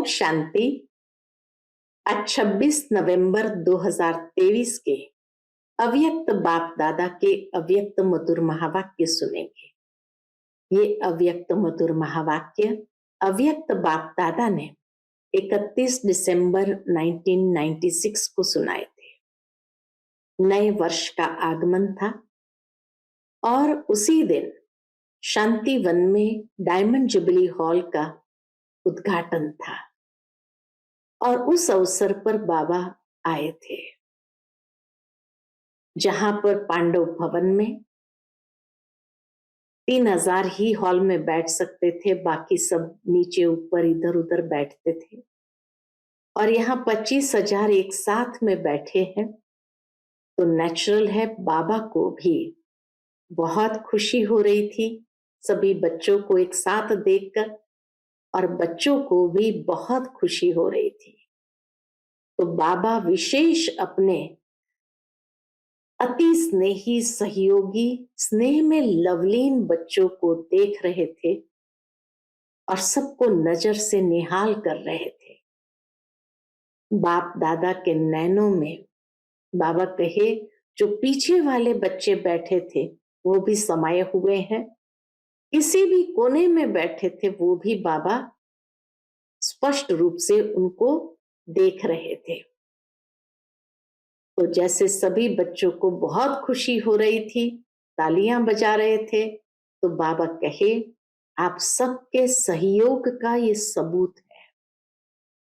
शांति। आज 26 नवंबर 2023 के अव्यक्त बाप दादा के अव्यक्त मधुर महावाक्य सुनेंगे। ये अव्यक्त मधुर महावाक्य अव्यक्त बाप दादा ने 31 दिसंबर 1996 को सुनाए थे। नए वर्ष का आगमन था और उसी दिन शांति वन में डायमंड जुबली हॉल का उद्घाटन था और उस अवसर पर बाबा आए थे, जहां पर पांडव भवन में 3000 ही हॉल में बैठ सकते थे, बाकी सब नीचे ऊपर इधर उधर बैठते थे और यहाँ 25,000 एक साथ में बैठे हैं। तो नेचुरल है बाबा को भी बहुत खुशी हो रही थी सभी बच्चों को एक साथ देखकर, और बच्चों को भी बहुत खुशी हो रही थी। तो बाबा विशेष अपने अति स्नेही सहयोगी स्नेह में लवलीन बच्चों को देख रहे थे और सबको नजर से निहाल कर रहे थे। बाप दादा के नैनों में बाबा कहे जो पीछे वाले बच्चे बैठे थे वो भी समाये हुए हैं, किसी भी कोने में बैठे थे वो भी बाबा स्पष्ट रूप से उनको देख रहे थे। तो जैसे सभी बच्चों को बहुत खुशी हो रही थी, तालियां बजा रहे थे, तो बाबा कहे आप सबके सहयोग का ये सबूत है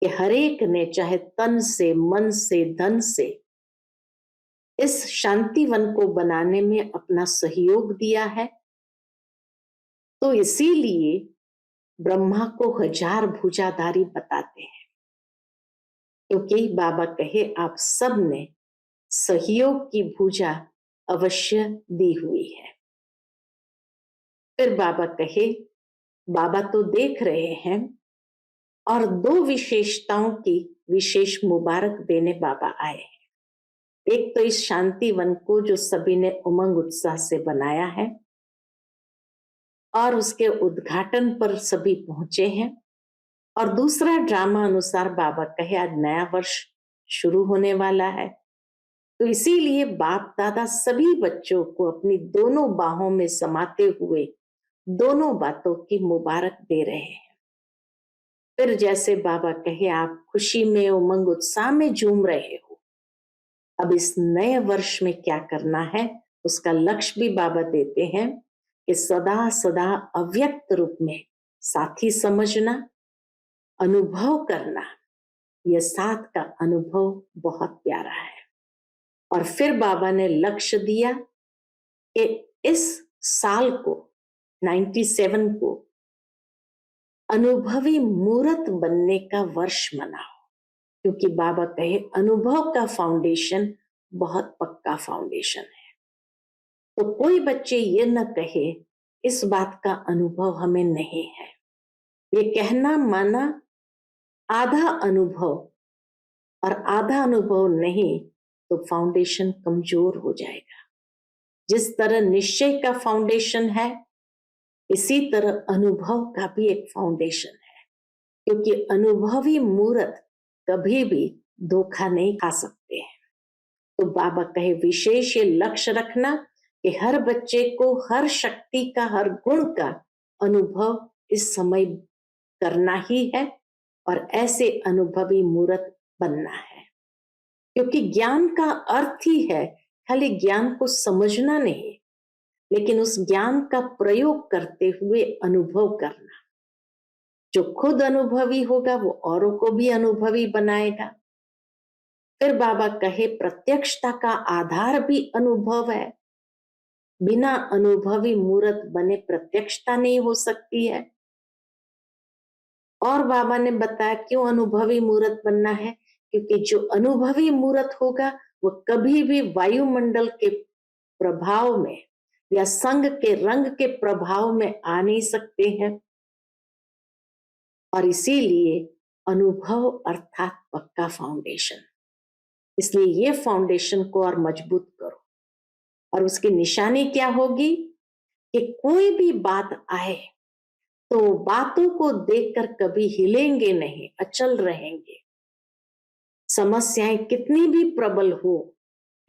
कि हर एक ने चाहे तन से, मन से, धन से इस शांतिवन को बनाने में अपना सहयोग दिया है। तो इसीलिए ब्रह्मा को 1000 भुजाधारी बताते हैं, क्योंकि बाबा कहे आप सब ने सहयोग की भुजा अवश्य दी हुई है। फिर बाबा कहे बाबा तो देख रहे हैं और 2 विशेषताओं की विशेष मुबारक देने बाबा आए हैं। एक तो इस शांति वन को जो सभी ने उमंग उत्साह से बनाया है और उसके उद्घाटन पर सभी पहुंचे हैं, और दूसरा ड्रामा अनुसार बाबा कहे आज नया वर्ष शुरू होने वाला है। तो इसीलिए बाप दादा सभी बच्चों को अपनी दोनों बाहों में समाते हुए दोनों बातों की मुबारक दे रहे हैं। फिर जैसे बाबा कहे आप खुशी में उमंग उत्साह में झूम रहे हो, अब इस नए वर्ष में क्या करना है उसका लक्ष्य भी बाबा देते हैं कि सदा सदा अव्यक्त रूप में साथी समझना, अनुभव करना। यह साथ का अनुभव बहुत प्यारा है। और फिर बाबा ने लक्ष्य दिया कि इस साल को 97 को अनुभवी मूर्त बनने का वर्ष मनाओ, क्योंकि बाबा कहे अनुभव का फाउंडेशन बहुत पक्का फाउंडेशन है। तो कोई बच्चे ये न कहे इस बात का अनुभव हमें नहीं है। ये कहना माना आधा अनुभव और आधा अनुभव नहीं तो फाउंडेशन कमजोर हो जाएगा। जिस तरह निश्चय का फाउंडेशन है, इसी तरह अनुभव का भी एक फाउंडेशन है, क्योंकि अनुभवी मूर्त कभी भी धोखा नहीं खा सकते हैं। तो बाबा कहे विशेष ये लक्ष्य रखना कि हर बच्चे को हर शक्ति का, हर गुण का अनुभव इस समय करना ही है और ऐसे अनुभवी मूर्त बनना है। क्योंकि ज्ञान का अर्थ ही है खाली ज्ञान को समझना नहीं, लेकिन उस ज्ञान का प्रयोग करते हुए अनुभव करना। जो खुद अनुभवी होगा वो औरों को भी अनुभवी बनाएगा। फिर बाबा कहे प्रत्यक्षता का आधार भी अनुभव है। बिना अनुभवी मूर्त बने प्रत्यक्षता नहीं हो सकती है। और बाबा ने बताया क्यों अनुभवी मूर्त बनना है, क्योंकि जो अनुभवी मूर्त होगा वो कभी भी वायुमंडल के प्रभाव में या संग के रंग के प्रभाव में आ नहीं सकते हैं। और इसीलिए अनुभव अर्थात पक्का फाउंडेशन। इसलिए ये फाउंडेशन को और मजबूत करो। और उसकी निशानी क्या होगी कि कोई भी बात आए तो बातों को देखकर कभी हिलेंगे नहीं, अचल रहेंगे। समस्याएं कितनी भी प्रबल हो,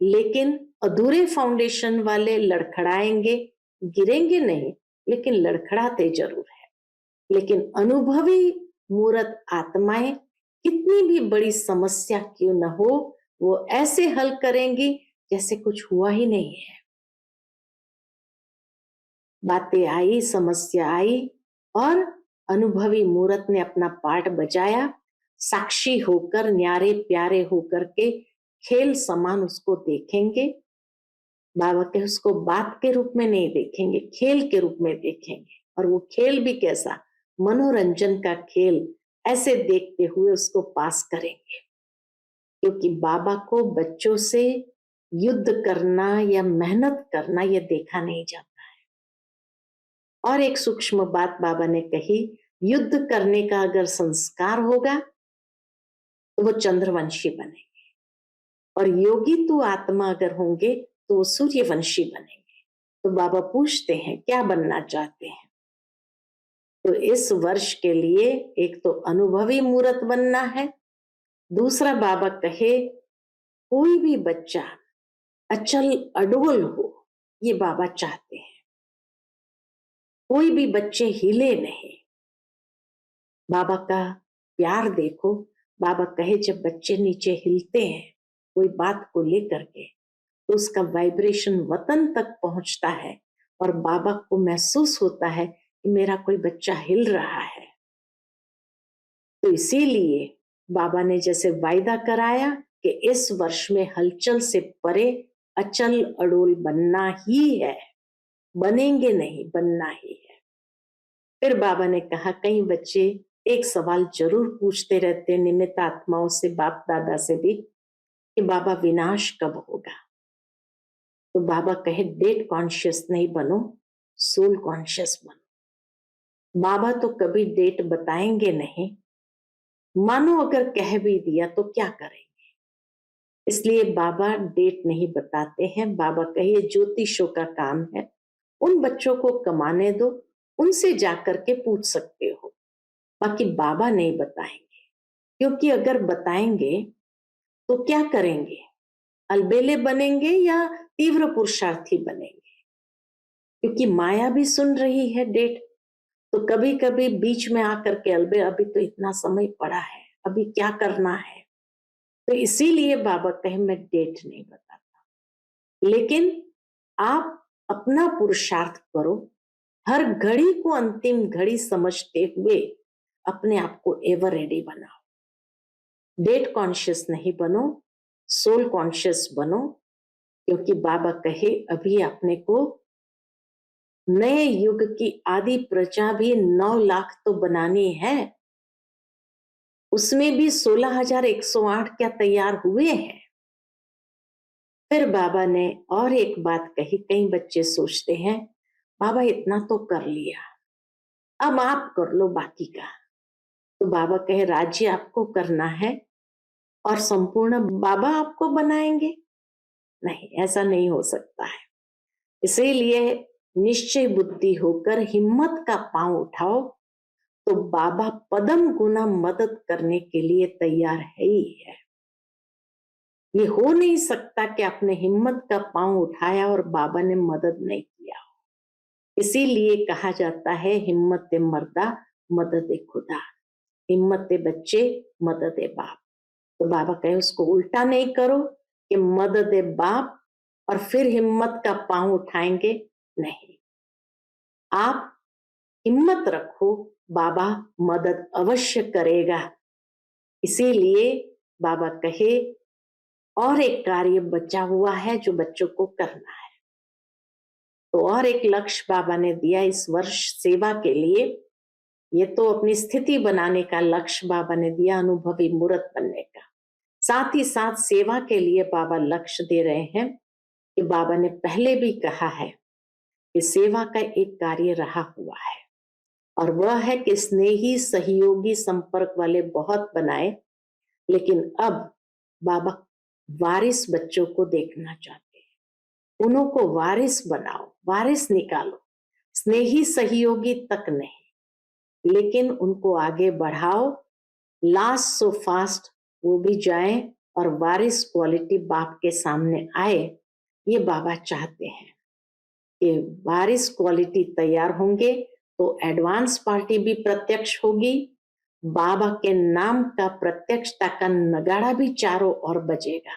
लेकिन अधूरे फाउंडेशन वाले लड़खड़ाएंगे, गिरेंगे नहीं, लेकिन लड़खड़ाते जरूर है। लेकिन अनुभवी मूर्त आत्माएं कितनी भी बड़ी समस्या क्यों न हो, वो ऐसे हल करेंगी जैसे कुछ हुआ ही नहीं है। बातें आई, समस्या आई, और अनुभवी मूर्त ने अपना पार्ट बजाया, साक्षी होकर, न्यारे प्यारे होकर के खेल समान उसको देखेंगे। बाबा के उसको बात के रूप में नहीं देखेंगे, खेल के रूप में देखेंगे। और वो खेल भी कैसा, मनोरंजन का खेल, ऐसे देखते हुए उसको पास करेंगे। क्योंकि बाबा को बच्चों से युद्ध करना या मेहनत करना ये देखा नहीं जाता है। और एक सूक्ष्म बात बाबा ने कही, युद्ध करने का अगर संस्कार होगा तो वो चंद्रवंशी बनेंगे, और योगी तो आत्मा अगर होंगे तो वो सूर्यवंशी बनेंगे। तो बाबा पूछते हैं क्या बनना चाहते हैं? तो इस वर्ष के लिए एक तो अनुभवी मूर्त बनना है, दूसरा बाबा कहे कोई भी बच्चा अचल अडोल हो, ये बाबा चाहते हैं। कोई भी बच्चे हिले नहीं। बाबा का प्यार देखो, बाबा कहे जब बच्चे नीचे हिलते हैं कोई बात को लेकर के, तो उसका वाइब्रेशन वतन तक पहुंचता है, और बाबा को महसूस होता है कि मेरा कोई बच्चा हिल रहा है। तो इसीलिए बाबा ने जैसे वायदा कराया कि इस वर्ष में हलचल से परे अचल अडोल बनना ही है, बनेंगे नहीं, बनना ही है। फिर बाबा ने कहा कई बच्चे एक सवाल जरूर पूछते रहते निमित्त आत्माओं से, बाप दादा से भी, कि बाबा विनाश कब होगा? तो बाबा कहे डेट कॉन्शियस नहीं बनो, सोल कॉन्शियस बनो। बाबा तो कभी डेट बताएंगे नहीं, मानो अगर कह भी दिया तो क्या करेंगे, इसलिए बाबा डेट नहीं बताते हैं। बाबा कहिए ज्योतिषों का काम है, उन बच्चों को कमाने दो, उनसे जाकर के पूछ सकते हो, बाकी बाबा नहीं बताएंगे। क्योंकि अगर बताएंगे तो क्या करेंगे, अलबेले बनेंगे या तीव्र पुरुषार्थी बनेंगे? क्योंकि माया भी सुन रही है डेट, तो कभी कभी बीच में आकर के अलबे, अभी तो इतना समय पड़ा है, अभी क्या करना है। तो इसीलिए बाबा कहे मैं डेट नहीं बताता, लेकिन आप अपना पुरुषार्थ करो, हर घड़ी को अंतिम घड़ी समझते हुए अपने आप को एवर रेडी बनाओ। डेट कॉन्शियस नहीं बनो, सोल कॉन्शियस बनो। क्योंकि बाबा कहे अभी अपने को नए युग की आदि प्रजा भी 9 लाख तो बनानी है, उसमें भी 16,108 क्या तैयार हुए हैं। फिर बाबा ने और एक बात कही, कई बच्चे सोचते हैं बाबा इतना तो कर लिया, अब आप कर लो बाकी का। तो बाबा कहे राज्य आपको करना है और संपूर्ण बाबा आपको बनाएंगे? नहीं, ऐसा नहीं हो सकता है। इसीलिए निश्चय बुद्धि होकर हिम्मत का पांव उठाओ, तो बाबा पदम गुना मदद करने के लिए तैयार है ही है। ये हो नहीं सकता कि आपने हिम्मत का पांव उठाया और बाबा ने मदद नहीं किया। इसीलिए कहा जाता है हिम्मत मर्दा मदद खुदा, हिम्मत बच्चे मदद बाप। तो बाबा कहे उसको उल्टा नहीं करो कि मदद बाप और फिर हिम्मत का पांव उठाएंगे, नहीं। आप हिम्मत रखो, बाबा मदद अवश्य करेगा। इसीलिए बाबा कहे और एक कार्य बचा हुआ है जो बच्चों को करना है। तो और एक लक्ष्य बाबा ने दिया इस वर्ष सेवा के लिए। ये तो अपनी स्थिति बनाने का लक्ष्य बाबा ने दिया, अनुभवी मूर्त बनने का। साथ ही साथ सेवा के लिए बाबा लक्ष्य दे रहे हैं कि बाबा ने पहले भी कहा है कि सेवा का एक कार्य रहा हुआ है, और वह है कि स्नेही सहयोगी संपर्क वाले बहुत बनाए, लेकिन अब बाबा वारिस बच्चों को देखना चाहते हैं। उन्हों को वारिस बनाओ, वारिस निकालो, स्नेही सहयोगी तक नहीं। लेकिन उनको आगे बढ़ाओ, लास्ट सो फास्ट वो भी जाएं और वारिस क्वालिटी बाप के सामने आए। ये बाबा चाहते हैं कि वारिस क्वालिटी तैयार होंगे तो एडवांस पार्टी भी प्रत्यक्ष होगी, बाबा के नाम का प्रत्यक्षता का नगाड़ा भी चारों ओर बजेगा।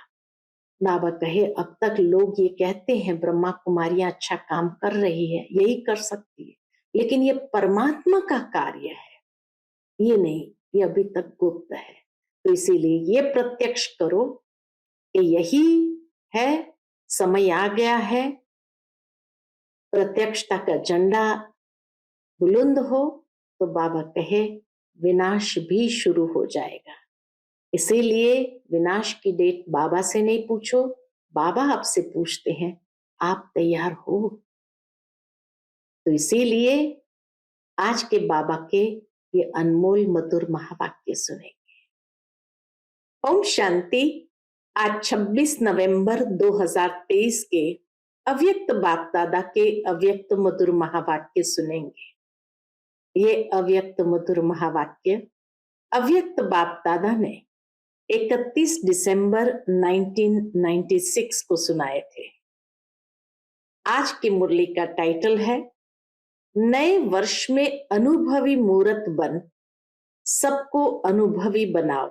बाबा कहे अब तक लोग ये कहते हैं ब्रह्मा कुमारियां अच्छा काम कर रही है, यही कर सकती है, लेकिन ये परमात्मा का कार्य है, ये नहीं, ये अभी तक गुप्त है। तो इसीलिए ये प्रत्यक्ष करो कि यही है, समय आ गया है, प्रत्यक्षता का झंडा बुलंद हो तो बाबा कहे विनाश भी शुरू हो जाएगा। इसीलिए विनाश की डेट बाबा से नहीं पूछो, बाबा आपसे पूछते हैं आप तैयार हो। तो इसीलिए आज के बाबा के ये अनमोल मधुर महावाक्य सुनेंगे। ओम शांति। आज 26 नवंबर 2023 के अव्यक्त बाप दादा के अव्यक्त मधुर महावाक्य सुनेंगे। ये अव्यक्त मधुर महावाक्य अव्यक्त बाप दादा ने 31 दिसंबर 1996 को सुनाए थे। आज की मुरली का टाइटल है नए वर्ष में अनुभवी मूर्त बन सबको अनुभवी बनाओ।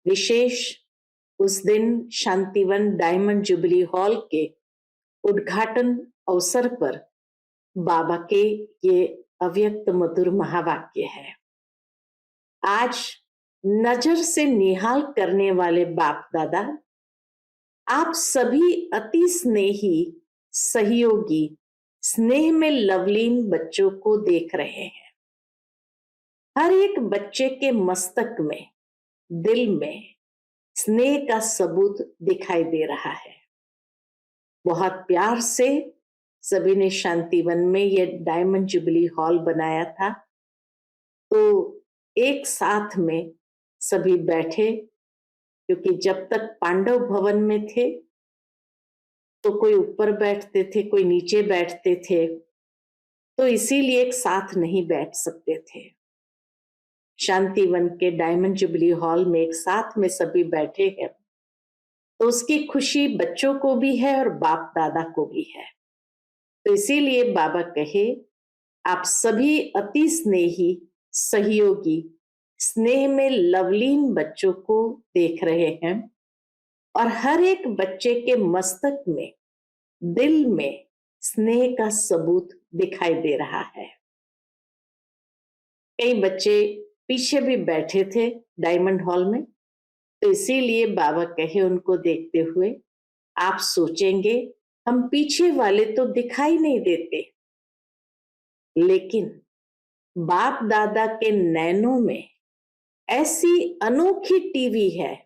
विशेष उस दिन शांतिवन डायमंड जुबली हॉल के उद्घाटन अवसर पर बाबा के ये अव्यक्त मधुर महावाक्य है। आज नजर से निहाल करने वाले बाप दादा आप सभी अति स्नेही सहयोगी स्नेह में लवलीन बच्चों को देख रहे हैं। हर एक बच्चे के मस्तक में दिल में स्नेह का सबूत दिखाई दे रहा है। बहुत प्यार से सभी ने शांतिवन में ये डायमंड जुबली हॉल बनाया था, तो एक साथ में सभी बैठे, क्योंकि जब तक पांडव भवन में थे तो कोई ऊपर बैठते थे, कोई नीचे बैठते थे, तो इसीलिए एक साथ नहीं बैठ सकते थे। शांतिवन के डायमंड जुबली हॉल में एक साथ में सभी बैठे हैं, तो उसकी खुशी बच्चों को भी है और बाप दादा को भी है। तो इसीलिए बाबा कहे आप सभी अति स्नेही सहयोगी स्नेह में लवलीन बच्चों को देख रहे हैं और हर एक बच्चे के मस्तक में दिल में स्नेह का सबूत दिखाई दे रहा है। कई बच्चे पीछे भी बैठे थे डायमंड हॉल में, तो इसीलिए बाबा कहे उनको देखते हुए आप सोचेंगे हम पीछे वाले तो दिखाई नहीं देते, लेकिन बाप दादा के नैनों में ऐसी अनोखी टीवी है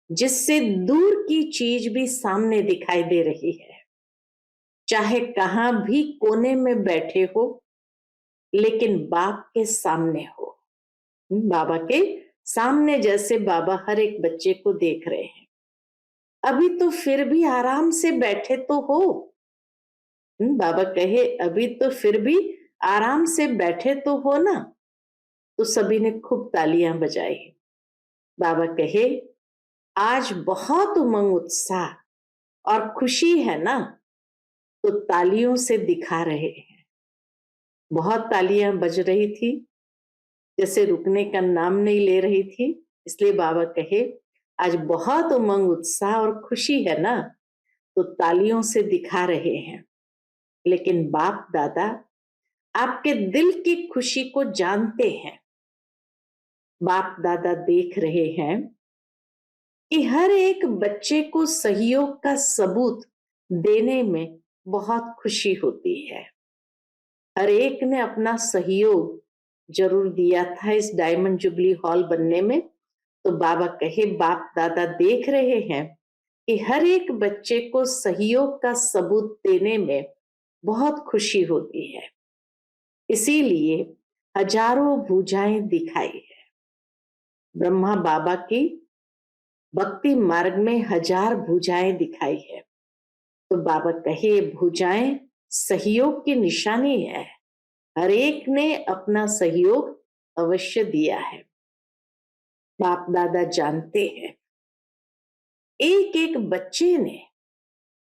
जिससे दूर की चीज भी सामने दिखाई दे रही है। चाहे कहां भी कोने में बैठे हो, लेकिन बाप के सामने हो, बाबा के सामने जैसे बाबा हर एक बच्चे को देख रहे हैं। अभी तो फिर भी आराम से बैठे तो हो, बाबा कहे अभी तो फिर भी आराम से बैठे तो हो ना। तो सभी ने खूब तालियां बजाई। बाबा कहे आज बहुत उमंग उत्साह और खुशी है ना, तो तालियों से दिखा रहे हैं। बहुत तालियां बज रही थी, जैसे रुकने का नाम नहीं ले रही थी। इसलिए बाबा कहे आज बहुत उमंग उत्साह और खुशी है ना, तो तालियों से दिखा रहे हैं। लेकिन बाप दादा आपके दिल की खुशी को जानते हैं। बाप दादा देख रहे हैं कि हर एक बच्चे को सहयोग का सबूत देने में बहुत खुशी होती है। हर एक ने अपना सहयोग जरूर दिया था इस डायमंड जुबली हॉल बनने में। तो बाबा कहे बाप दादा देख रहे हैं कि हर एक बच्चे को सहयोग का सबूत देने में बहुत खुशी होती है, इसीलिए हजारों भुजाएं दिखाई है। ब्रह्मा बाबा की भक्ति मार्ग में 1000 भुजाएं दिखाई है। तो बाबा कहे भुजाएं सहयोग की निशानी है। हर एक ने अपना सहयोग अवश्य दिया है। बाप दादा जानते हैं, एक एक बच्चे ने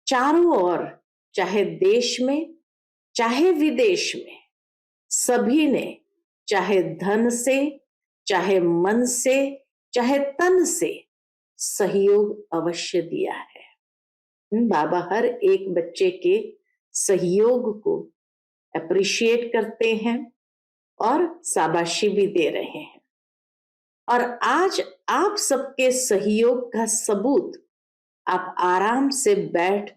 चारों ओर, चाहे देश में चाहे विदेश में, सभी ने चाहे धन से, चाहे मन से, चाहे तन से सहयोग अवश्य दिया है। बाबा हर एक बच्चे के सहयोग को अप्रिशिएट करते हैं और शाबाशी भी दे रहे हैं। और आज आप सबके सहयोग का सबूत आप आराम से बैठ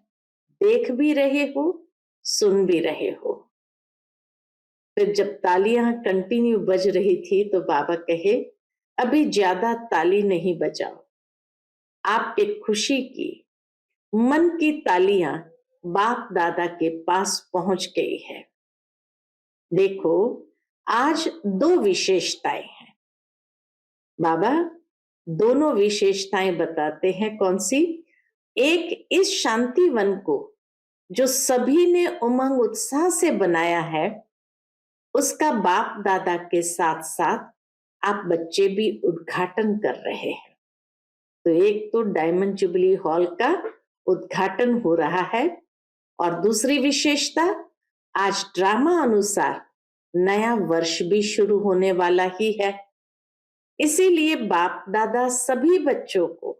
देख भी रहे हो, सुन भी रहे हो। फिर जब तालियां कंटिन्यू बज रही थी तो बाबा कहे, अभी ज्यादा ताली नहीं बजाओ, आपके खुशी की मन की तालियां बाप दादा के पास पहुंच गई है। देखो, आज दो विशेषताएं हैं। बाबा दोनों विशेषताएं बताते हैं। कौन सी? एक, इस शांति वन को जो सभी ने उमंग उत्साह से बनाया है, उसका बाप दादा के साथ साथ आप बच्चे भी उद्घाटन कर रहे हैं। तो एक तो डायमंड जुबली हॉल का उद्घाटन हो रहा है, और दूसरी विशेषता, आज ड्रामा अनुसार नया वर्ष भी शुरू होने वाला ही है। इसीलिए बाप दादा सभी बच्चों को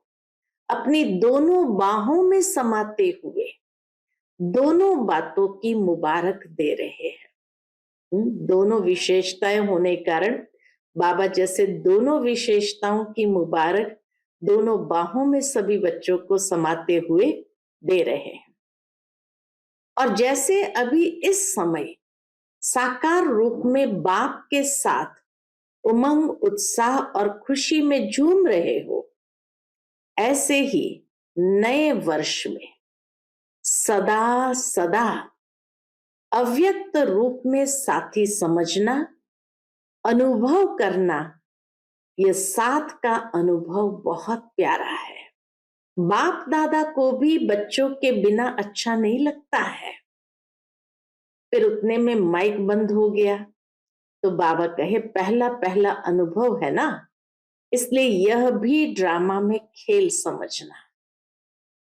अपनी दोनों बाहों में समाते हुए दोनों बातों की मुबारक दे रहे हैं। दोनों विशेषताएं होने के कारण बाबा जैसे दोनों विशेषताओं की मुबारक दोनों बाहों में सभी बच्चों को समाते हुए दे रहे हैं। और जैसे अभी इस समय साकार रूप में बाप के साथ उमंग उत्साह और खुशी में झूम रहे हो, ऐसे ही नए वर्ष में सदा सदा अव्यक्त रूप में साथी समझना, अनुभव करना, यह साथ का अनुभव बहुत प्यारा है। बाप दादा को भी बच्चों के बिना अच्छा नहीं लगता है। फिर उतने में माइक बंद हो गया तो बाबा कहे, पहला पहला अनुभव है ना, इसलिए यह भी ड्रामा में खेल समझना,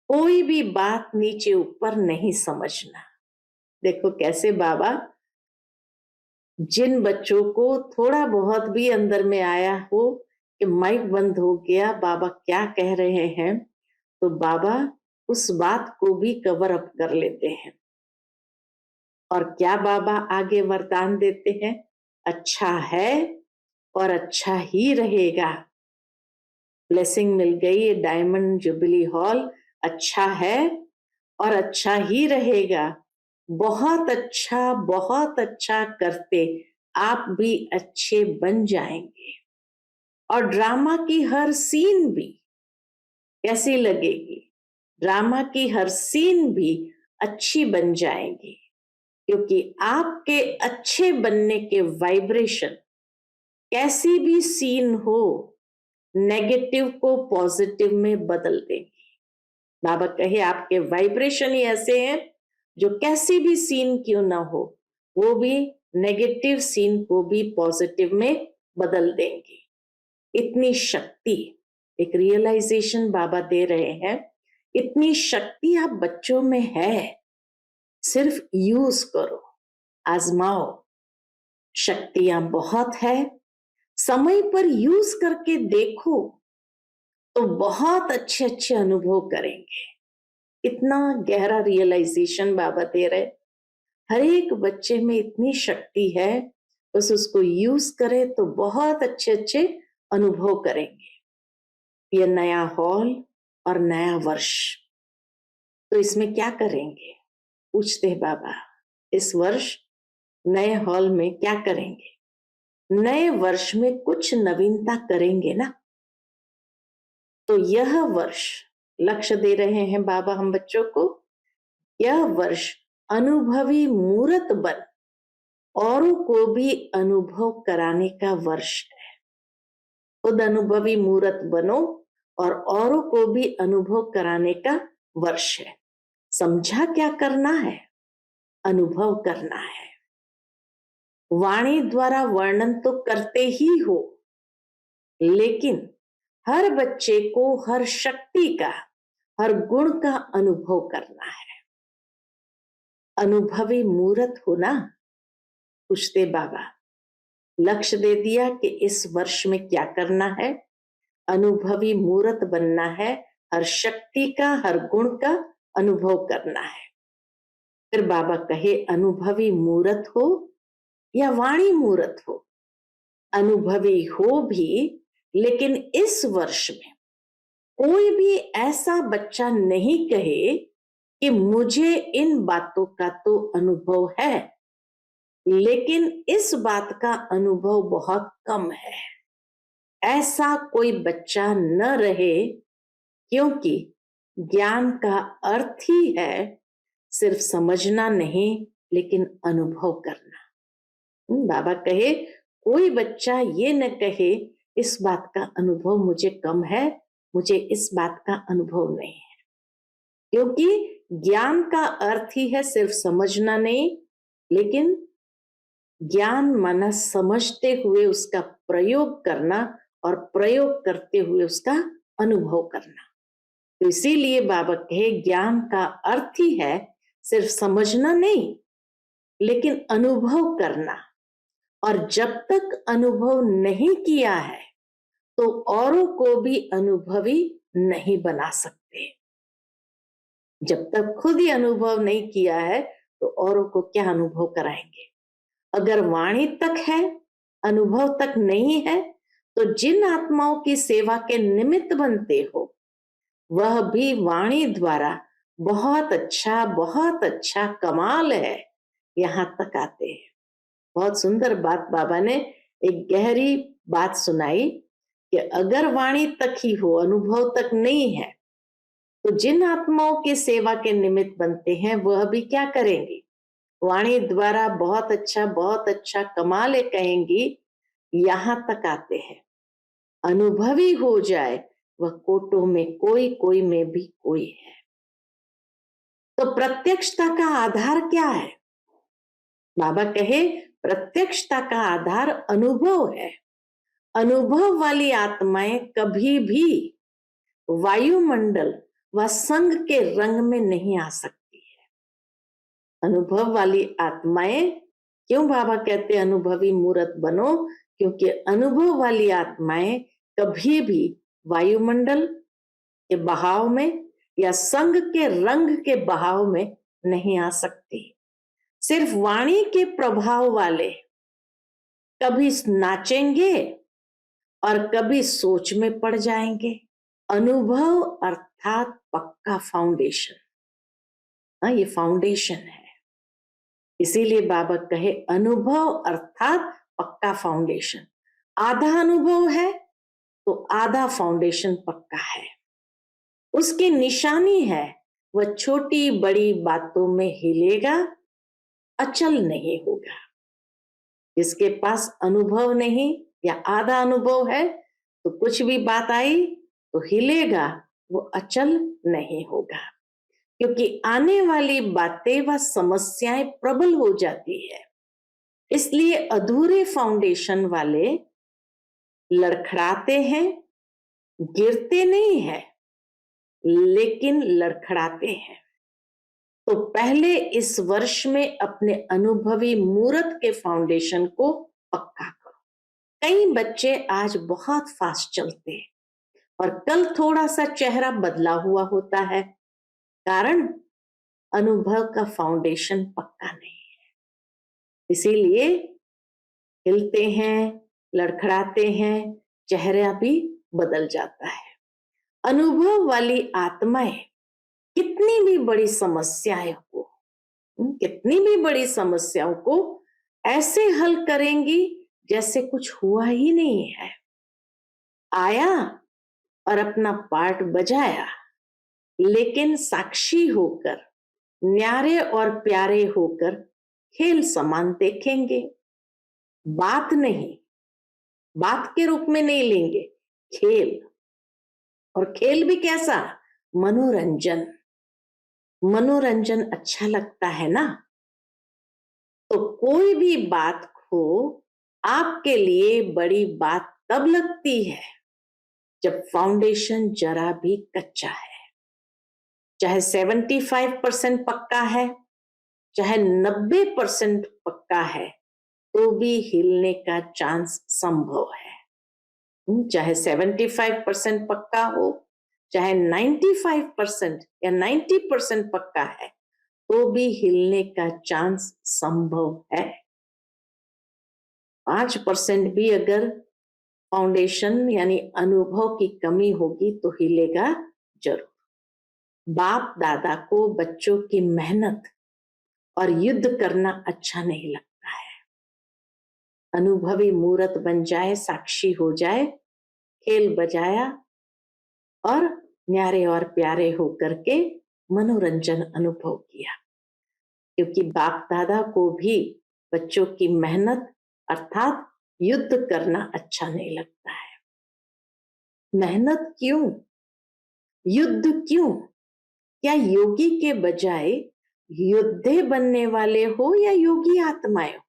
कोई भी बात नीचे ऊपर नहीं समझना। देखो कैसे बाबा जिन बच्चों को थोड़ा बहुत भी अंदर में आया हो कि माइक बंद हो गया, बाबा क्या कह रहे हैं, तो बाबा उस बात को भी कवर अप कर लेते हैं। और क्या बाबा आगे वरदान देते हैं? अच्छा है और अच्छा ही रहेगा। ब्लेसिंग मिल गई, डायमंड जुबली हॉल अच्छा है और अच्छा ही रहेगा। बहुत अच्छा करते आप भी अच्छे बन जाएंगे। और ड्रामा की हर सीन भी कैसी लगेगी? ड्रामा की हर सीन भी अच्छी बन जाएगी, क्योंकि आपके अच्छे बनने के वाइब्रेशन कैसी भी सीन हो, नेगेटिव को पॉजिटिव में बदल देंगे। बाबा कहे आपके वाइब्रेशन ही ऐसे हैं जो कैसी भी सीन क्यों ना हो, वो भी नेगेटिव सीन को भी पॉजिटिव में बदल देंगे। इतनी शक्ति, एक रियलाइजेशन बाबा दे रहे हैं, इतनी शक्ति आप बच्चों में है, सिर्फ यूज करो, आजमाओ। शक्तियां बहुत है, समय पर यूज करके देखो तो बहुत अच्छे अच्छे अनुभव करेंगे। इतना गहरा रियलाइजेशन बाबा दे रहे। हर एक बच्चे में इतनी शक्ति है, बस उसको यूज करे तो बहुत अच्छे अच्छे अनुभव करेंगे। यह नया हॉल और नया वर्ष, तो इसमें क्या करेंगे? पूछते हैं बाबा, इस वर्ष नए हॉल में क्या करेंगे? नए वर्ष में कुछ नवीनता करेंगे ना। तो यह वर्ष लक्ष्य दे रहे हैं बाबा हम बच्चों को, यह वर्ष अनुभवी मूर्त बन औरों को भी अनुभव कराने का वर्ष है। खुद अनुभवी मूर्त बनो और औरों को भी अनुभव कराने का वर्ष है। समझा क्या करना है? अनुभव करना है। वाणी द्वारा वर्णन तो करते ही हो, लेकिन हर बच्चे को हर शक्ति का, हर गुण का अनुभव करना है। अनुभवी मूर्त हो ना, पूछते बाबा। लक्ष्य दे दिया कि इस वर्ष में क्या करना है, अनुभवी मूर्त बनना है, हर शक्ति का, हर गुण का अनुभव करना है। फिर बाबा कहे अनुभवी मूर्त हो या वाणी मूर्त हो, अनुभवी हो भी, लेकिन इस वर्ष में कोई भी ऐसा बच्चा नहीं कहे कि मुझे इन बातों का तो अनुभव है, लेकिन इस बात का अनुभव बहुत कम है। ऐसा कोई बच्चा न रहे, क्योंकि ज्ञान का अर्थ ही है सिर्फ समझना नहीं, लेकिन अनुभव करना। बाबा कहे कोई बच्चा ये न कहे इस बात का अनुभव मुझे कम है, मुझे इस बात का अनुभव नहीं है, क्योंकि ज्ञान का अर्थ ही है सिर्फ समझना नहीं, लेकिन ज्ञान माना समझते हुए उसका प्रयोग करना और प्रयोग करते हुए उसका अनुभव करना। तो इसीलिए बाबा कहे ज्ञान का अर्थ ही है सिर्फ समझना नहीं, लेकिन अनुभव करना। और जब तक अनुभव नहीं किया है तो औरों को भी अनुभवी नहीं बना सकते। जब तक खुद ही अनुभव नहीं किया है तो औरों को क्या अनुभव कराएंगे। अगर वाणी तक है, अनुभव तक नहीं है, तो जिन आत्माओं की सेवा के निमित्त बनते हो, वह भी वाणी द्वारा बहुत अच्छा कमाल है, यहां तक आते हैं। बहुत सुंदर बात बाबा ने एक गहरी बात सुनाई कि अगर वाणी तक ही हो, अनुभव तक नहीं है, तो जिन आत्माओं की सेवा के निमित्त बनते हैं वह भी क्या करेंगे, वाणी द्वारा बहुत अच्छा कमाल है कहेंगी, यहां तक आते हैं। अनुभवी हो जाए वह कोटों में कोई में भी कोई है। तो प्रत्यक्षता का आधार क्या है? बाबा कहे प्रत्यक्षता का आधार अनुभव है। अनुभव वाली आत्माएं कभी भी वायुमंडल व संग के रंग में नहीं आ सकती है। अनुभव वाली आत्माएं, क्यों बाबा कहते अनुभवी मूर्त बनो, क्योंकि अनुभव वाली आत्माएं कभी भी वायुमंडल के बहाव में या संग के रंग के बहाव में नहीं आ सकती। सिर्फ वाणी के प्रभाव वाले कभी नाचेंगे और कभी सोच में पड़ जाएंगे। अनुभव अर्थात पक्का फाउंडेशन। हाँ, ये फाउंडेशन है। इसीलिए बाबा कहे अनुभव अर्थात पक्का फाउंडेशन। आधा अनुभव है तो आधा फाउंडेशन पक्का है। उसकी निशानी है वह छोटी बड़ी बातों में हिलेगा, अचल नहीं होगा। जिसके पास अनुभव नहीं या आधा अनुभव है तो कुछ भी बात आई तो हिलेगा, वो अचल नहीं होगा, क्योंकि आने वाली बातें व समस्याएं प्रबल हो जाती है। इसलिए अधूरे फाउंडेशन वाले लड़खड़ाते हैं, गिरते नहीं है, लेकिन लड़खड़ाते हैं। तो पहले इस वर्ष में अपने अनुभवी मूर्त के फाउंडेशन को पक्का करो। कई बच्चे आज बहुत फास्ट चलते हैं और कल थोड़ा सा चेहरा बदला हुआ होता है, कारण अनुभव का फाउंडेशन पक्का नहीं है। इसीलिए हिलते हैं, लड़खड़ाते हैं, चेहरा भी बदल जाता है। अनुभव वाली आत्माएं कितनी भी बड़ी समस्याओं को ऐसे हल करेंगी जैसे कुछ हुआ ही नहीं है। आया और अपना पार्ट बजाया, लेकिन साक्षी होकर, न्यारे और प्यारे होकर खेल समान देखेंगे। बात नहीं, बात के रूप में नहीं लेंगे, खेल। और खेल भी कैसा? मनोरंजन। मनोरंजन अच्छा लगता है ना, तो कोई भी बात हो आपके लिए बड़ी बात तब लगती है जब फाउंडेशन जरा भी कच्चा है। चाहे 75% पक्का है, चाहे 90% पक्का है, तो भी हिलने का चांस संभव है। चाहे 75% पक्का हो, चाहे 95% या 90% पक्का है, तो भी हिलने का चांस संभव है। 5% भी अगर फाउंडेशन यानी अनुभव की कमी होगी तो हिलेगा जरूर। बाप दादा को बच्चों की मेहनत और युद्ध करना अच्छा नहीं लगता है। अनुभवी मूर्त बन जाए, साक्षी हो जाए, खेल बजाया और न्यारे और प्यारे होकर के मनोरंजन अनुभव किया। क्योंकि बाप दादा को भी बच्चों की मेहनत अर्थात युद्ध करना अच्छा नहीं लगता है। मेहनत क्यों, युद्ध क्यों? क्या योगी के बजाय योद्धे बनने वाले हो या योगी आत्माएं हो?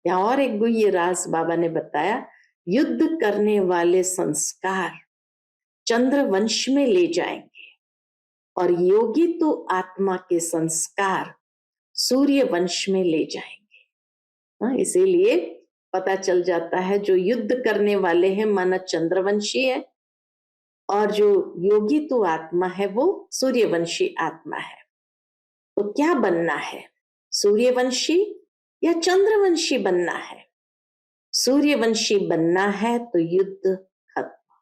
या और एक गुह्य राज बाबा ने बताया, युद्ध करने वाले संस्कार चंद्रवंश में ले जाएंगे और योगी तो आत्मा के संस्कार सूर्य वंश में ले जाएंगे। इसीलिए पता चल जाता है जो युद्ध करने वाले हैं माना चंद्रवंशी है, और जो योगी तो आत्मा है वो सूर्यवंशी आत्मा है। तो क्या बनना है, सूर्यवंशी या चंद्रवंशी बनना है? सूर्यवंशी बनना है तो युद्ध खत्म।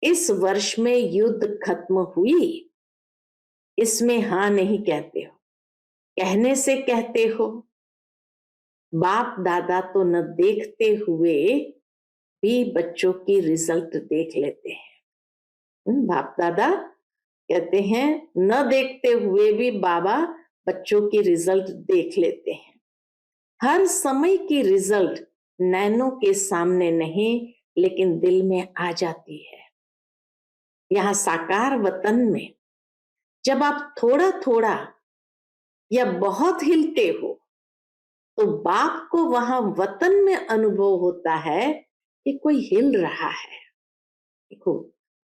इस वर्ष में युद्ध खत्म हुई, इसमें हां नहीं कहते हो, कहने से कहते हो। बाप दादा तो न देखते हुए भी बच्चों की रिजल्ट देख लेते हैं। बाप दादा कहते हैं न देखते हुए भी बाबा बच्चों की रिजल्ट देख लेते हैं। हर समय की रिजल्ट नैनों के सामने नहीं लेकिन दिल में आ जाती है। यहां साकार वतन में जब आप थोड़ा थोड़ा या बहुत हिलते हो तो बाप को वहां वतन में अनुभव होता है कि कोई हिल रहा है। देखो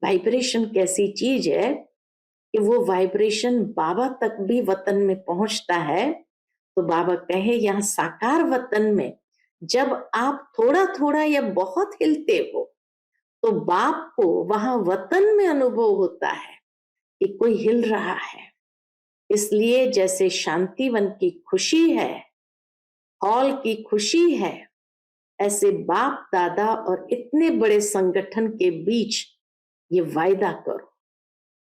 वाइब्रेशन कैसी चीज है कि वो वाइब्रेशन बाबा तक भी वतन में पहुंचता है। तो बाबा कहे यहाँ साकार वतन में जब आप थोड़ा थोड़ा या बहुत हिलते हो तो बाप को वहां वतन में अनुभव होता है कि कोई हिल रहा है। इसलिए जैसे शांतिवन की खुशी है, हॉल की खुशी है, ऐसे बाप दादा और इतने बड़े संगठन के बीच ये वायदा करो।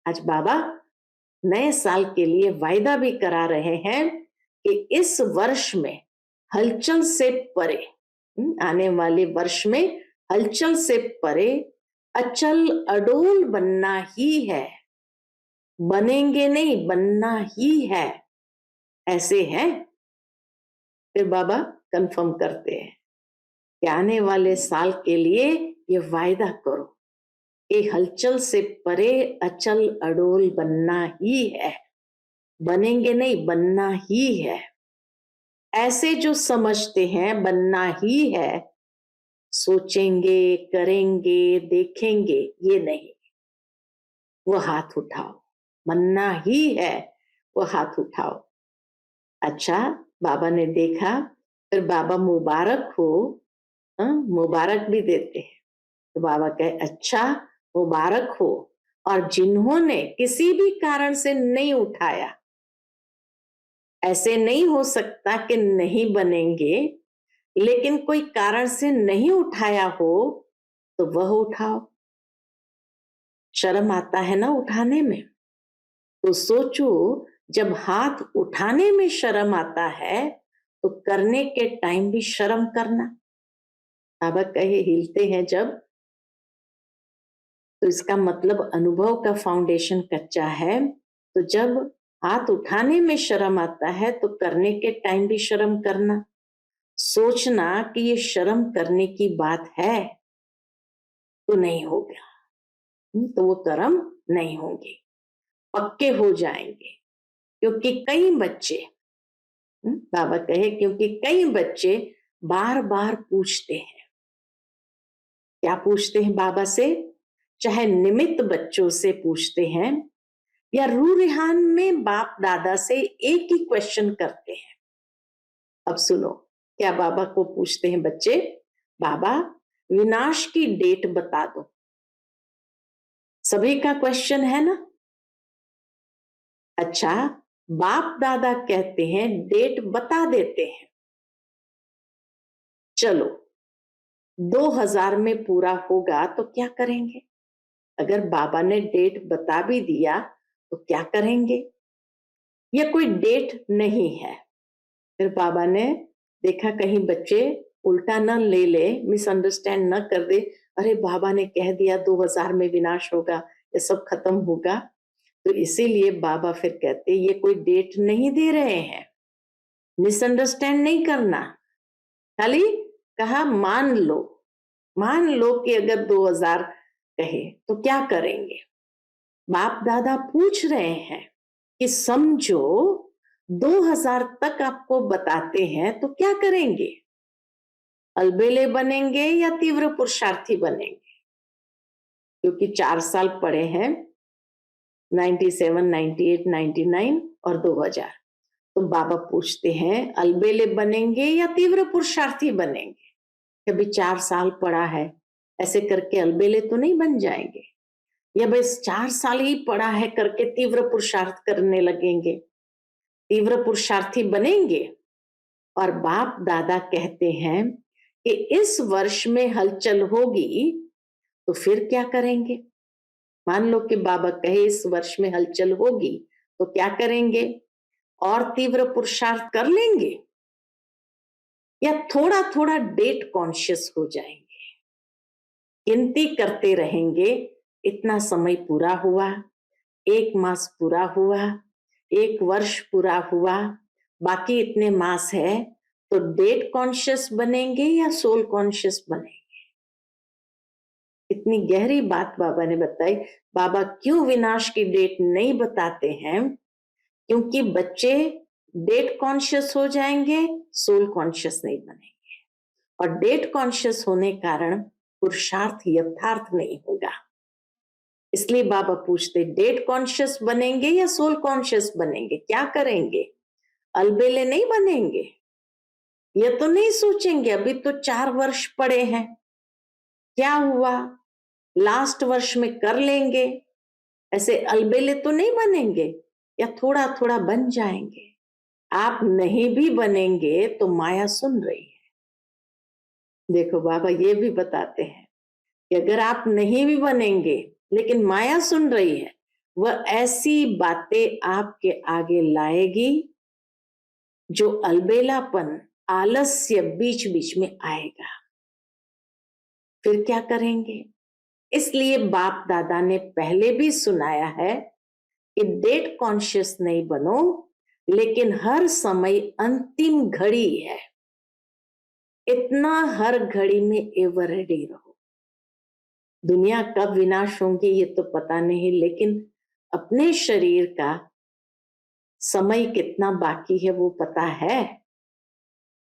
आज बाबा नए साल के लिए वायदा भी करा रहे हैं कि इस वर्ष में हलचल से परे, आने वाले वर्ष में हलचल से परे अचल अडोल बनना ही है। बनेंगे नहीं, बनना ही है। ऐसे है। फिर बाबा कंफर्म करते हैं कि आने वाले साल के लिए ये वायदा करो कि हलचल से परे अचल अडोल बनना ही है। बनेंगे नहीं, बनना ही है। ऐसे जो समझते हैं बनना ही है, सोचेंगे, करेंगे, देखेंगे, ये नहीं। वो हाथ उठाओ, बनना ही है, वो हाथ उठाओ। अच्छा बाबा ने देखा, फिर बाबा मुबारक हो, मुबारक भी देते हैं। तो बाबा कहे अच्छा मुबारक हो। और जिन्होंने किसी भी कारण से नहीं उठाया, ऐसे नहीं हो सकता कि नहीं बनेंगे, लेकिन कोई कारण से नहीं उठाया हो तो वह उठाओ। शर्म आता है ना उठाने में, तो सोचो जब हाथ उठाने में शर्म आता है तो करने के टाइम भी शर्म करना। बाबा कहे हिलते हैं जब, तो इसका मतलब अनुभव का फाउंडेशन कच्चा है। तो जब हाथ उठाने में शर्म आता है तो करने के टाइम भी शर्म करना। सोचना कि ये शर्म करने की बात है तो नहीं होगा, तो वो कर्म नहीं होंगे, पक्के हो जाएंगे। क्योंकि कई बच्चे बाबा कहे क्योंकि कई बच्चे बार बार पूछते हैं। क्या पूछते हैं बाबा से? चाहे निमित्त बच्चों से पूछते हैं या रूह रिहान में बाप दादा से एक ही क्वेश्चन करते हैं। अब सुनो, क्या बाबा को पूछते हैं बच्चे, बाबा विनाश की डेट बता दो। सभी का क्वेश्चन है ना? अच्छा, बाप दादा कहते हैं डेट बता देते हैं। चलो 2000 में पूरा होगा तो क्या करेंगे? अगर बाबा ने डेट बता भी दिया तो क्या करेंगे? या कोई डेट नहीं है। फिर बाबा ने देखा कहीं बच्चे उल्टा न ले ले, मिसअंडरस्टैंड न कर दे, अरे बाबा ने कह दिया 2000 में विनाश होगा, ये सब खत्म होगा। तो इसीलिए बाबा फिर कहते ये कोई डेट नहीं दे रहे हैं, मिसअंडरस्टैंड नहीं करना। खाली कहा मान लो कि अगर 2000 कहे तो क्या करेंगे। बाप दादा पूछ रहे हैं कि समझो 2000 तक आपको बताते हैं तो क्या करेंगे? अलबेले बनेंगे या तीव्र पुरुषार्थी बनेंगे? क्योंकि 4 साल पड़े हैं, 97, 98, 99 और 2000। तो बाबा पूछते हैं अलबेले बनेंगे या तीव्र पुरुषार्थी बनेंगे? कभी 4 साल पड़ा है, ऐसे करके अलबेले तो नहीं बन जाएंगे, या बस 4 साल ही पड़ा है करके तीव्र पुरुषार्थ करने लगेंगे, तीव्र पुरुषार्थी बनेंगे। और बाप दादा कहते हैं कि इस वर्ष में हलचल होगी तो फिर क्या करेंगे? मान लो कि बाबा कहे इस वर्ष में हलचल होगी तो क्या करेंगे? और तीव्र पुरुषार्थ कर लेंगे या थोड़ा थोड़ा डेट कॉन्शियस हो जाएंगे, गिनती करते रहेंगे, इतना समय पूरा हुआ, 1 मास पूरा हुआ, 1 वर्ष पूरा हुआ, बाकी इतने मास है, तो डेट कॉन्शियस बनेंगे या सोल कॉन्शियस बनेंगे? इतनी गहरी बात बाबा ने बताई। बाबा क्यों विनाश की डेट नहीं बताते हैं? क्योंकि बच्चे डेट कॉन्शियस हो जाएंगे, सोल कॉन्शियस नहीं बनेंगे, और डेट कॉन्शियस होने कारण पुरुषार्थ यथार्थ नहीं होगा। इसलिए बाबा पूछते डेट कॉन्शियस बनेंगे या सोल कॉन्शियस बनेंगे, क्या करेंगे? अलबेले नहीं बनेंगे, ये तो नहीं सोचेंगे अभी तो 4 वर्ष पड़े हैं, क्या हुआ लास्ट वर्ष में कर लेंगे, ऐसे अलबेले तो नहीं बनेंगे, या थोड़ा थोड़ा बन जाएंगे। आप नहीं भी बनेंगे तो माया सुन रही है। देखो बाबा ये भी बताते हैं कि अगर आप नहीं भी बनेंगे लेकिन माया सुन रही है, वह ऐसी बातें आपके आगे लाएगी जो अलबेलापन, आलस्य बीच बीच में आएगा। फिर क्या करेंगे? इसलिए बाप दादा ने पहले भी सुनाया है कि डेट कॉन्शियस नहीं बनो, लेकिन हर समय अंतिम घड़ी है, इतना हर घड़ी में एवर रेडी रहो। दुनिया कब विनाश होंगी ये तो पता नहीं, लेकिन अपने शरीर का समय कितना बाकी है वो पता है।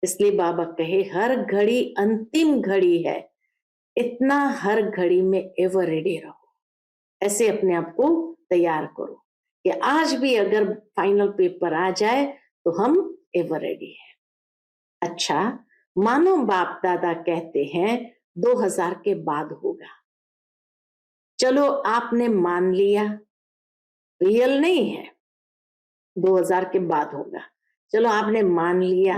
इसलिए बाबा कहे हर घड़ी अंतिम घड़ी है, इतना हर घड़ी में एवर रेडी रहो। ऐसे अपने आप को तैयार करो कि आज भी अगर फाइनल पेपर आ जाए तो हम एवर रेडी है। अच्छा, मानो बाप दादा कहते हैं 2000 के बाद होगा। चलो आपने मान लिया, रियल नहीं है, 2000 के बाद होगा, चलो आपने मान लिया,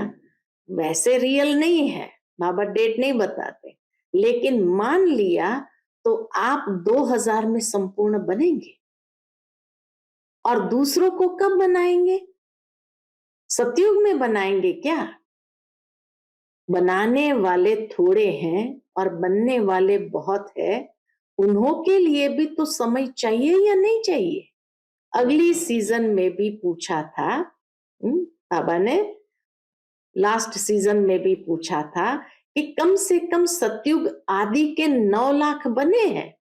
वैसे रियल नहीं है, बाबा डेट नहीं बताते, लेकिन मान लिया तो आप 2000 में संपूर्ण बनेंगे। और दूसरों को कब बनाएंगे? सतयुग में बनाएंगे क्या? बनाने वाले थोड़े हैं और बनने वाले बहुत है, उन्हों के लिए भी तो समय चाहिए या नहीं चाहिए? अगली सीजन में भी पूछा था, बाबा ने लास्ट सीजन में भी पूछा था कि कम से कम सतयुग आदि के 9 लाख बने हैं।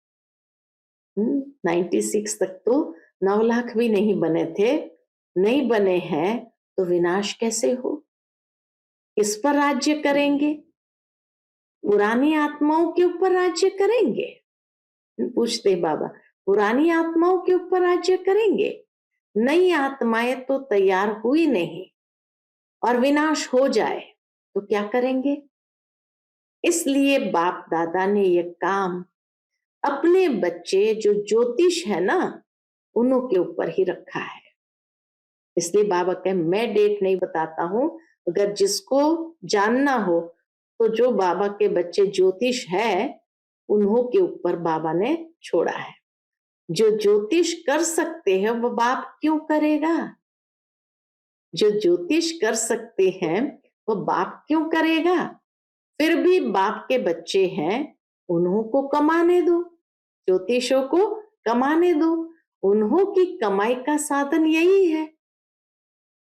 96 तक तो 9 लाख भी नहीं बने थे, नहीं बने हैं तो विनाश कैसे हो? किस पर राज्य करेंगे? पुरानी आत्माओं के ऊपर राज्य करेंगे? पूछते बाबा, पुरानी आत्माओं के ऊपर राज्य करेंगे? नई आत्माएं तो तैयार हुई नहीं और विनाश हो जाए तो क्या करेंगे? इसलिए बाप दादा ने ये काम अपने बच्चे जो ज्योतिष है ना, उन्हों के ऊपर ही रखा है। इसलिए बाबा कहे मैं डेट नहीं बताता हूं, अगर जिसको जानना हो तो जो बाबा के बच्चे ज्योतिष है उन्हों के ऊपर बाबा ने छोड़ा है। जो ज्योतिष कर सकते हैं वो बाप क्यों करेगा? जो ज्योतिष कर सकते हैं वो बाप क्यों करेगा? फिर भी बाप के बच्चे हैं, उन्हों को कमाने दो, ज्योतिषों को कमाने दो, उन्हों की कमाई का साधन यही है।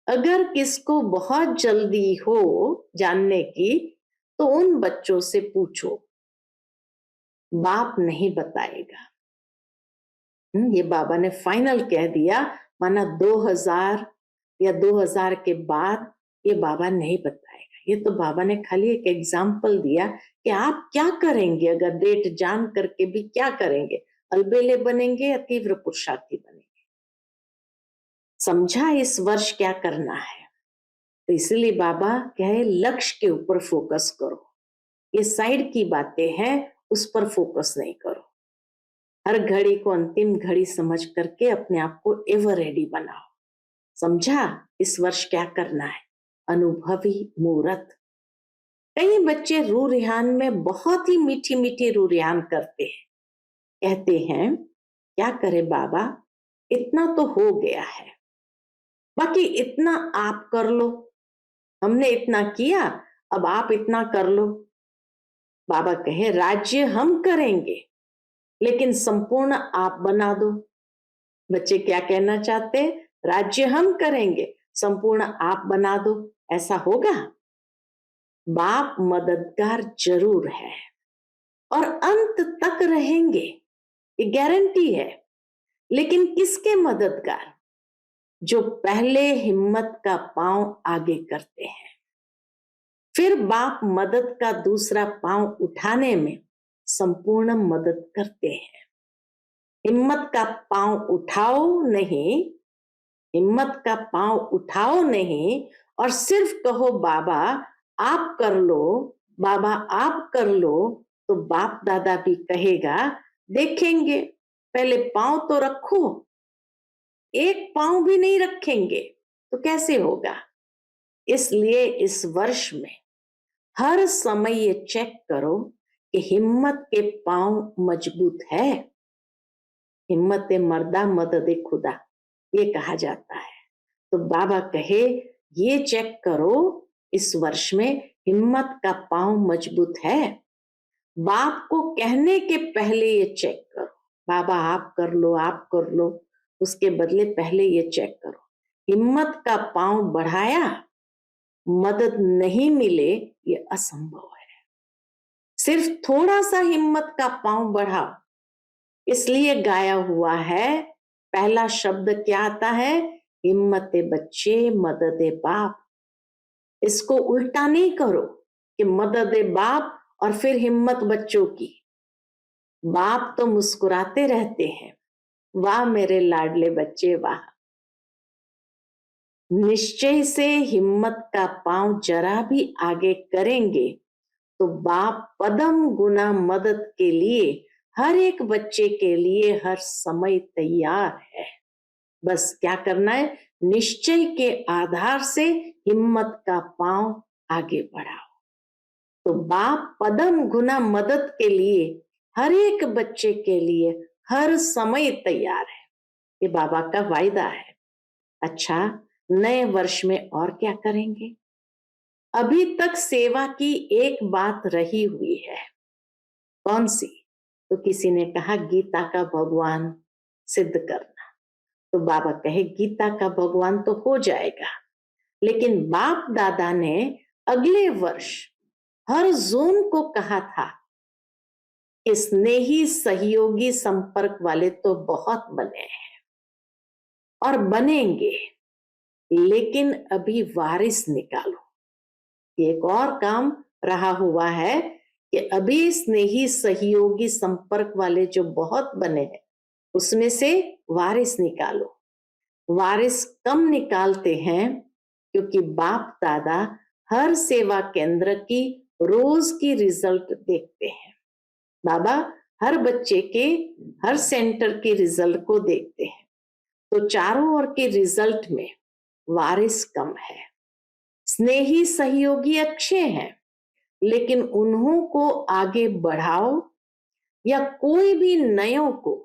अगर किसको बहुत जल्दी हो जानने की तो उन बच्चों से पूछो, बाप नहीं बताएगा। ये बाबा ने फाइनल कह दिया, माना 2000 या 2000 के बाद ये बाबा नहीं बताएगा। ये तो बाबा ने खाली एक एग्जाम्पल दिया कि आप क्या करेंगे, अगर डेट जान करके भी क्या करेंगे, अलबेले बनेंगे या तीव्र पुरुषार्थी बनेंगे। समझा इस वर्ष क्या करना है? तो इसलिए बाबा कहे लक्ष्य के ऊपर फोकस करो, ये साइड की बातें हैं उस पर फोकस नहीं करो। हर घड़ी को अंतिम घड़ी समझ करके अपने आप को एवर रेडी बनाओ। समझा इस वर्ष क्या करना है? अनुभवी मूर्त। कई बच्चे रू रिहान में बहुत ही मीठी मीठी रू रिहान करते हैं, कहते हैं क्या करे बाबा, इतना तो हो गया है, बाकी इतना आप कर लो, हमने इतना किया अब आप इतना कर लो। बाबा कहे राज्य हम करेंगे लेकिन संपूर्ण आप बना दो। बच्चे क्या कहना चाहते हैं? राज्य हम करेंगे, संपूर्ण आप बना दो। ऐसा होगा? बाप मददगार जरूर है और अंत तक रहेंगे, ये गारंटी है। लेकिन किसके मददगार? जो पहले हिम्मत का पांव आगे करते हैं, फिर बाप मदद का दूसरा पांव उठाने में संपूर्ण मदद करते हैं। हिम्मत का पांव उठाओ नहीं, हिम्मत का पांव उठाओ नहीं और सिर्फ कहो बाबा आप कर लो, बाबा आप कर लो, तो बाप दादा भी कहेगा देखेंगे, पहले पांव तो रखो। एक पांव भी नहीं रखेंगे तो कैसे होगा? इसलिए इस वर्ष में हर समय ये चेक करो कि हिम्मत के पांव मजबूत है। हिम्मत मर्दा मदद खुदा, ये कहा जाता है। तो बाबा कहे ये चेक करो इस वर्ष में हिम्मत का पांव मजबूत है। बाप को कहने के पहले ये चेक करो, बाबा आप कर लो आप कर लो, उसके बदले पहले ये चेक करो हिम्मत का पांव बढ़ाया, मदद नहीं मिले ये असंभव है। सिर्फ थोड़ा सा हिम्मत का पांव बढ़ाओ। इसलिए गाया हुआ है, पहला शब्द क्या आता है? हिम्मत बच्चे मदद बाप। इसको उल्टा नहीं करो कि मदद बाप और फिर हिम्मत बच्चों की। बाप तो मुस्कुराते रहते हैं, वाह मेरे लाडले बच्चे वाह। निश्चय से हिम्मत का पांव जरा भी आगे करेंगे तो बाप पदम गुना मदद के लिए हर एक बच्चे के लिए हर समय तैयार है। बस क्या करना है? निश्चय के आधार से हिम्मत का पांव आगे बढ़ाओ। तो बाप पदम गुना मदद के लिए हर एक बच्चे के लिए हर समय तैयार है। ये बाबा का वायदा है। अच्छा, नए वर्ष में और क्या करेंगे? अभी तक सेवा की एक बात रही हुई है, कौन सी? तो किसी ने कहा गीता का भगवान सिद्ध करना। तो बाबा कहे गीता का भगवान तो हो जाएगा, लेकिन बाप दादा ने अगले वर्ष हर जोन को कहा था कि स्नेही सहयोगी संपर्क वाले तो बहुत बने हैं और बनेंगे, लेकिन अभी वारिस निकालो। एक और काम रहा हुआ है कि अभी स्नेही सहयोगी संपर्क वाले जो बहुत बने हैं उसमें से वारिस निकालो। वारिस कम निकालते हैं क्योंकि बाप दादा हर सेवा केंद्र की रोज की रिजल्ट देखते हैं। बाबा हर बच्चे के हर सेंटर के रिजल्ट को देखते हैं, तो चारों ओर के रिजल्ट में वारिस कम है। स्नेही सहयोगी अच्छे हैं, लेकिन उन्हों को आगे बढ़ाओ या कोई भी नयों को,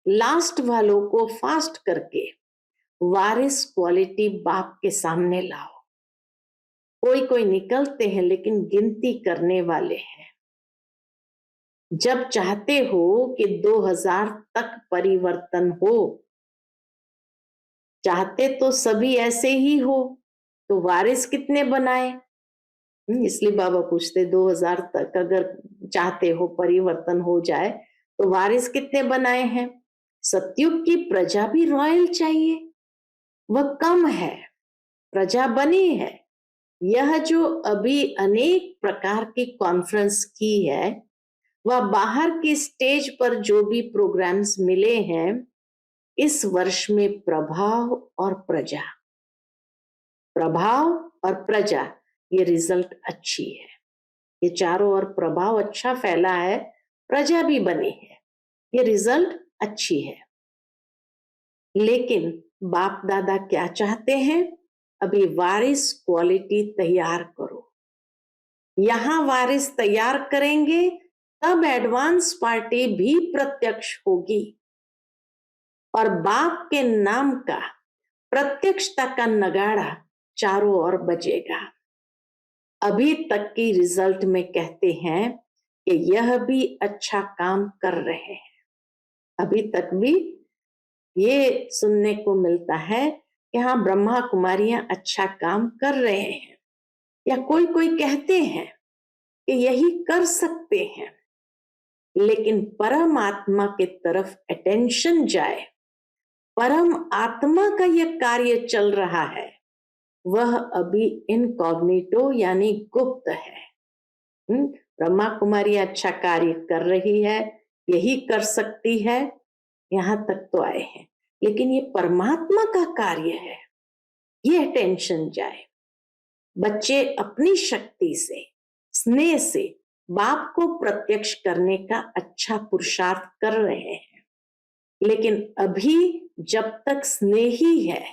लास्ट वालों को फास्ट करके वारिस क्वालिटी बाप के सामने लाओ। कोई कोई निकलते हैं लेकिन गिनती करने वाले हैं। जब चाहते हो कि 2000 तक परिवर्तन हो, चाहते तो सभी ऐसे ही हो, तो वारिस कितने बनाए? इसलिए बाबा पूछते 2000 तक अगर चाहते हो परिवर्तन हो जाए तो वारिस कितने बनाए हैं? सतयुग की प्रजा भी रॉयल चाहिए, वह कम है, प्रजा बनी है। यह जो अभी अनेक प्रकार की कॉन्फ्रेंस की है, वह बाहर की स्टेज पर जो भी प्रोग्राम्स मिले हैं, इस वर्ष में प्रभाव और प्रजा, प्रभाव और प्रजा, ये रिजल्ट अच्छी है। ये चारों ओर प्रभाव अच्छा फैला है, प्रजा भी बनी है, ये रिजल्ट अच्छी है। लेकिन बाप दादा क्या चाहते हैं? अभी वारिस क्वालिटी तैयार करो। यहां वारिस तैयार करेंगे तब एडवांस पार्टी भी प्रत्यक्ष होगी और बाप के नाम का प्रत्यक्षता का नगाड़ा चारों ओर बजेगा। अभी तक की रिजल्ट में कहते हैं कि यह भी अच्छा काम कर रहे हैं। अभी तक भी ये सुनने को मिलता है कि हाँ, ब्रह्मा कुमारियां अच्छा काम कर रहे हैं, या कोई कोई कहते हैं कि यही कर सकते हैं। लेकिन परमात्मा के तरफ अटेंशन जाए, परम आत्मा का यह कार्य चल रहा है, वह अभी इनकॉग्निटो यानी गुप्त है। ब्रह्मा कुमारी अच्छा कार्य कर रही है, यही कर सकती है, यहां तक तो आए हैं, लेकिन ये परमात्मा का कार्य है, ये अटेंशन जाए। बच्चे अपनी शक्ति से, स्नेह से बाप को प्रत्यक्ष करने का अच्छा पुरुषार्थ कर रहे हैं, लेकिन अभी जब तक स्नेही है,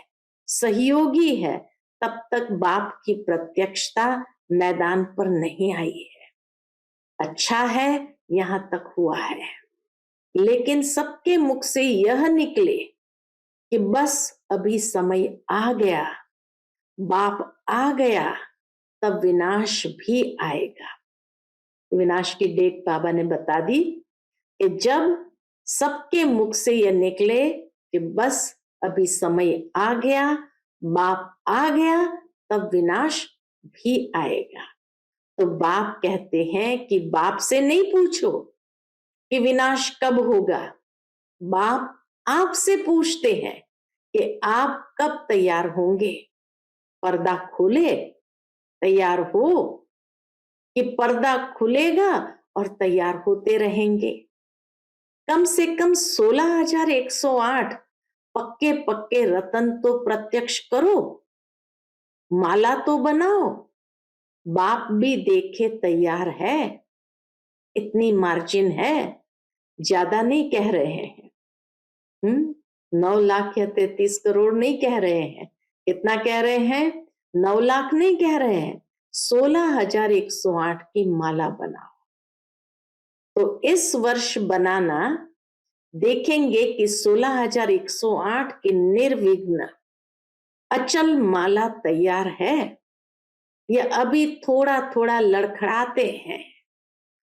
सहयोगी है, तब तक बाप की प्रत्यक्षता मैदान पर नहीं आई है। अच्छा है, यहां तक हुआ है, लेकिन सबके मुख से यह निकले कि बस अभी समय आ गया, बाप आ गया, तब विनाश भी आएगा। विनाश की डेट बाबा ने बता दी कि जब सबके मुख से यह निकले कि बस अभी समय आ गया, बाप आ गया, तब विनाश भी आएगा। तो बाप कहते हैं कि बाप से नहीं पूछो कि विनाश कब होगा, बाप आपसे पूछते हैं कि आप कब तैयार होंगे। पर्दा खोले, तैयार हो, कि पर्दा खुलेगा और तैयार होते रहेंगे। कम से कम 16,108 पक्के पक्के रतन तो प्रत्यक्ष करो, माला तो बनाओ, बाप भी देखे तैयार है। इतनी मार्जिन है, ज्यादा नहीं कह रहे हैं। 9 लाख या 33 करोड़ नहीं कह रहे हैं। कितना कह रहे हैं? 9 लाख नहीं कह रहे हैं, 16,108 की माला बनाओ। तो इस वर्ष बनाना देखेंगे कि 16,108 की निर्विघ्न अचल माला तैयार है, या अभी थोड़ा थोड़ा लड़खड़ाते हैं,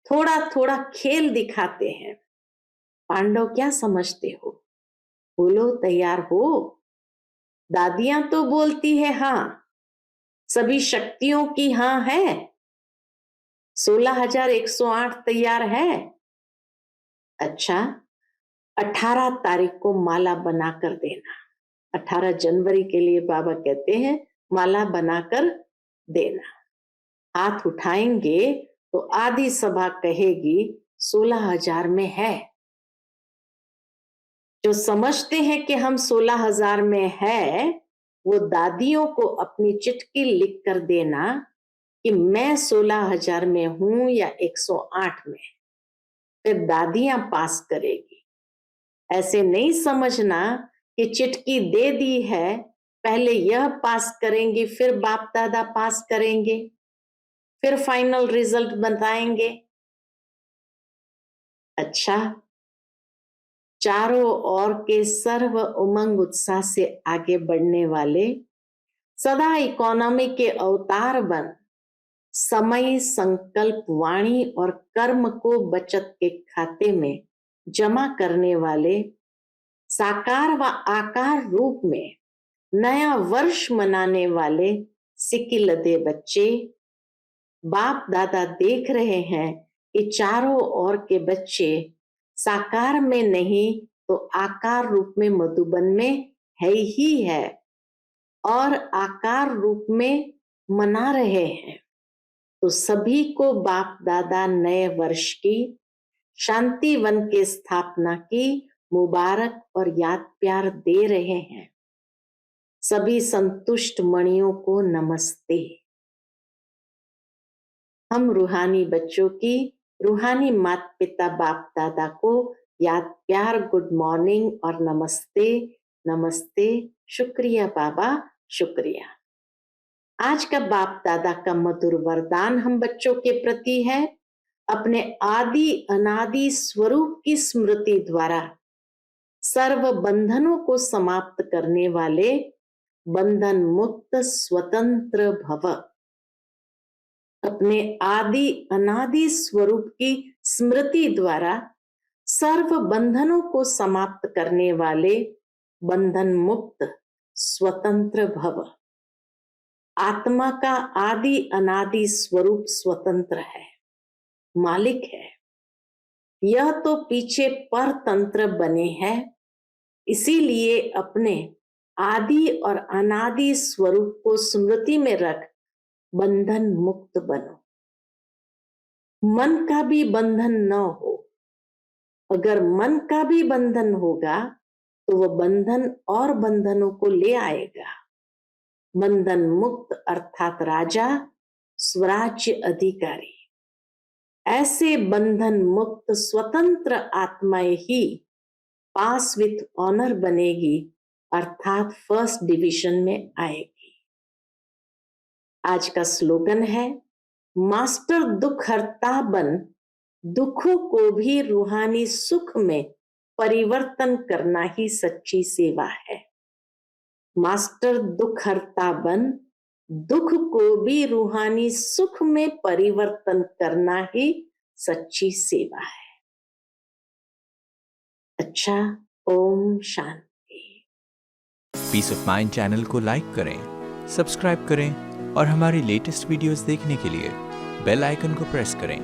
थोड़ा थोड़ा खेल दिखाते हैं। पांडव क्या समझते हो? बोलो, तैयार हो? दादियां तो बोलती है हाँ, सभी शक्तियों की हाँ है, 16,108 तैयार है। अच्छा, 18 तारीख को माला बनाकर देना। 18 जनवरी के लिए बाबा कहते हैं माला बनाकर देना। हाथ उठाएंगे तो आधी सभा कहेगी 16,000 में है। जो समझते हैं कि हम 16,000 में है, वो दादियों को अपनी चिट्ठी लिख कर देना कि मैं 16,000 में हूं या 108 में। फिर दादियां पास करेगी। ऐसे नहीं समझना कि चिट्ठी दे दी है, पहले यह पास करेंगी फिर बाप दादा पास करेंगे, फिर फाइनल रिजल्ट बताएंगे। अच्छा, चारों ओर के सर्व उमंग उत्साह से आगे बढ़ने वाले, सदा इकोनॉमी के अवतार बन, समय, संकल्प, वाणी और कर्म को बचत के खाते में जमा करने वाले, साकार व आकार रूप में नया वर्ष मनाने वाले सिकिलदे बच्चे, बाप दादा देख रहे हैं कि चारों ओर के बच्चे साकार में नहीं तो आकार रूप में मधुबन में है ही है और आकार रूप में मना रहे हैं। तो सभी को बाप दादा नए वर्ष की, शांति वन के स्थापना की मुबारक और याद प्यार दे रहे हैं। सभी संतुष्ट मणियों को नमस्ते। हम रूहानी बच्चों की रूहानी माता पिता बाप दादा को याद प्यार गुड मॉर्निंग और नमस्ते नमस्ते, शुक्रिया बाबा शुक्रिया। आज का बाप दादा का मधुर वरदान हम बच्चों के प्रति है, अपने आदि अनादि स्वरूप की स्मृति द्वारा सर्व बंधनों को समाप्त करने वाले बंधन मुक्त स्वतंत्र भव। अपने आदि अनादि स्वरूप की स्मृति द्वारा सर्व बंधनों को समाप्त करने वाले बंधन मुक्त स्वतंत्र भव। आत्मा का आदि अनादि स्वरूप स्वतंत्र है, मालिक है। यह तो पीछे परतंत्र बने हैं, इसीलिए अपने आदि और अनादि स्वरूप को स्मृति में रख बंधन मुक्त बनो। मन का भी बंधन न हो। अगर मन का भी बंधन होगा तो वह बंधन और बंधनों को ले आएगा। बंधन मुक्त अर्थात राजा, स्वराज्य अधिकारी। ऐसे बंधन मुक्त स्वतंत्र आत्माएं ही पास विथ ऑनर बनेगी, अर्थात फर्स्ट डिवीजन में आएगी। आज का स्लोगन है, मास्टर दुख हरता बन, दुखों को भी रूहानी सुख में परिवर्तन करना ही सच्ची सेवा है। मास्टर दुख हरता बन, दुख को भी रूहानी सुख में परिवर्तन करना ही सच्ची सेवा है। अच्छा, Om Shanti. Piece of mind channel को लाइक करें, सब्सक्राइब करें और हमारी लेटेस्ट वीडियोस देखने के लिए बेल आइकन को प्रेस करें।